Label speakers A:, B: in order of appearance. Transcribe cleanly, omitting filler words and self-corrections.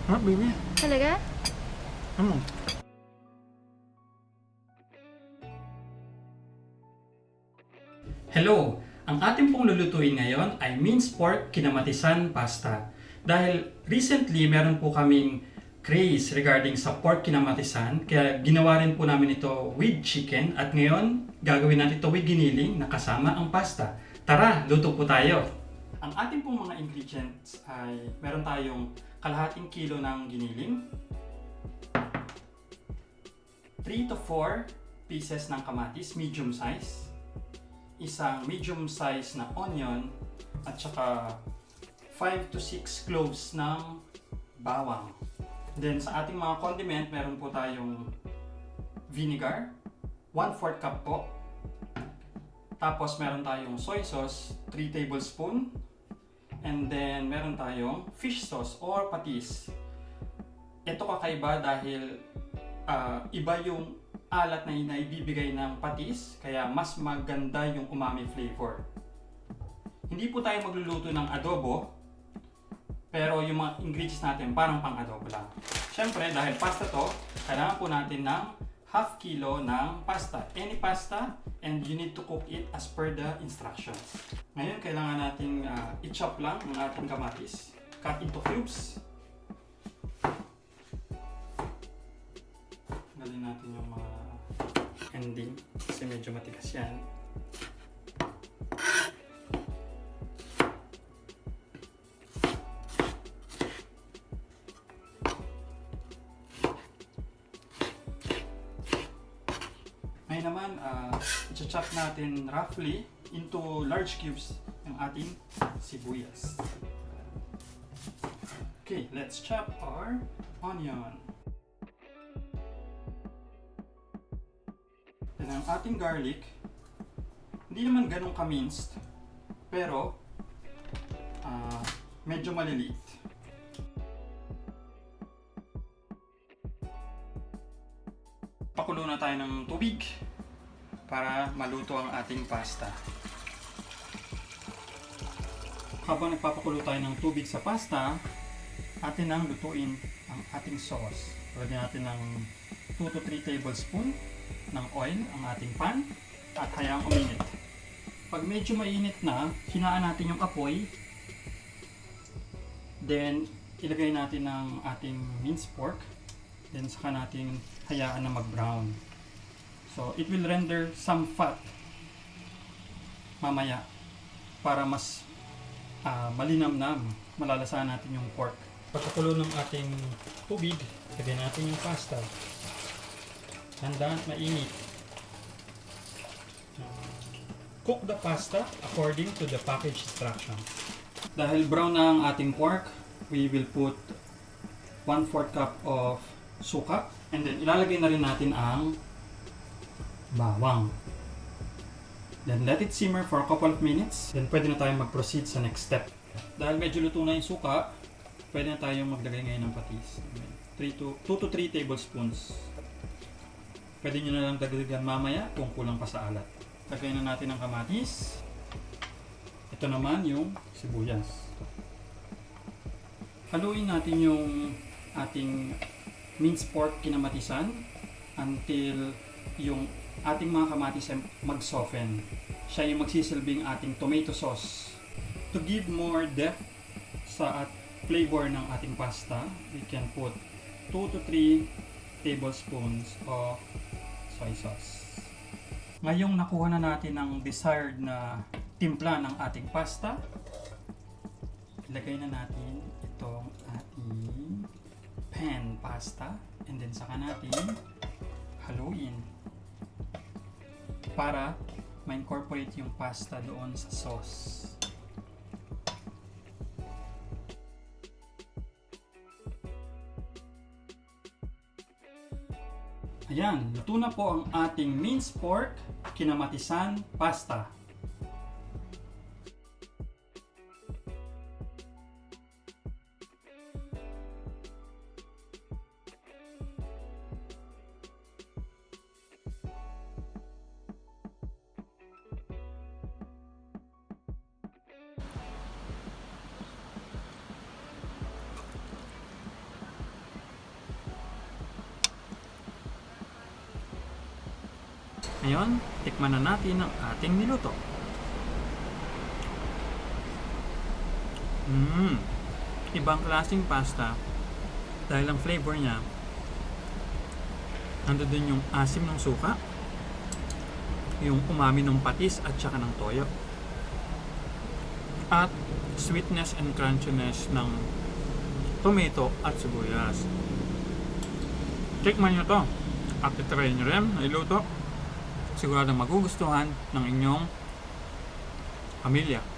A: Sarap, baby.
B: Talaga?
A: Ano?
C: Hello! Ang ating pong lulutuin ngayon ay minced pork kinamatisan pasta. Dahil recently meron po kaming craze regarding sa pork kinamatisan, kaya ginawa rin po namin ito with chicken at ngayon gagawin natin ito with giniling na kasama ang pasta. Tara, luto po tayo! Ang ating pong mga ingredients ay meron tayong kalahating kilo ng giniling, 3 to 4 pieces ng kamatis, medium size, isang medium size na onion, at saka 5 to 6 cloves ng bawang. Then sa ating mga condiment, meron po tayong vinegar, 1/4 cup po. Tapos meron tayong soy sauce, 3 tablespoon. And then meron tayong fish sauce or patis. Ito kakaiba dahil iba yung alat na ibibigay ng patis, kaya mas maganda yung umami flavor. Hindi po tayo magluluto ng adobo, pero yung mga ingredients natin parang pang-adobo lang. Siyempre, dahil pasta to, kailangan po natin ng half kilo ng pasta. Any pasta, and you need to cook it as per the instructions. Ngayon, kailangan natin i-chop lang ang ating kamatis. Cut into cubes. Tanggalin natin yung mga ending kasi medyo matigas yan. Ngayon naman, i-chop natin roughly into large cubes yung ating sibuyas. Okay, let's chop our onion. Then ang ating garlic, hindi naman ganun ka-minced, pero medyo maliliit. Pakulo na tayo ng tubig para maluto ang ating pasta. Habang nagpapakulo tayo ng tubig sa pasta, atin nang lutuin ang ating sauce. Lagyan natin ng 2 to 3 tablespoon ng oil ang ating pan at hayaang uminit. Pag medyo mainit na, hinaan natin yung apoy. Then, ilagay natin ang ating minced pork. Then, saka natin hayaan na mag-brown. So, it will render some fat mamaya para mas malinamnam. Malalasahan natin yung pork. Pagkakulo ng ating tubig, lagyan natin yung pasta. Handa at mainit. Cook the pasta according to the package instructions. Dahil brown na ang ating pork, we will put 1/4 cup of suka. And then ilalagay na rin natin ang bawang. Then let it simmer for a couple of minutes. Then pwede na tayong mag-proceed sa next step. Dahil medyo luto na yung suka, pwede na tayong maglagay ngayon ng patis. 2 to 3 tablespoons. Pwede nyo na lang dagdagan mamaya kung kulang pa sa alat. Lagay na natin ang kamatis. Ito naman yung sibuyas. Haluin natin yung ating minced pork kinamatisan until yung ating mga kamatis ay mag-soften. Siya yung magsisilbing ating tomato sauce. To give more depth sa flavor ng ating pasta, we can put 2 to 3 tablespoons of soy sauce. Ngayong nakuha na natin ang desired na timpla ng ating pasta, ilagay na natin itong ating pan pasta and then saka natin haluin para ma-incorporate yung pasta doon sa sauce. Ayan, luto na po ang ating minced pork kinamatisan pasta. Ngayon, tikman na natin ang ating niluto. Ibang klaseng pasta dahil ang flavor niya nandun din yung asim ng suka, yung umami ng patis at saka ng toyo, at sweetness and crunchiness ng tomato at sibuyas. Tikman nyo to at itry nyo rin na iluto. Siguradong magugustuhan ng inyong pamilya.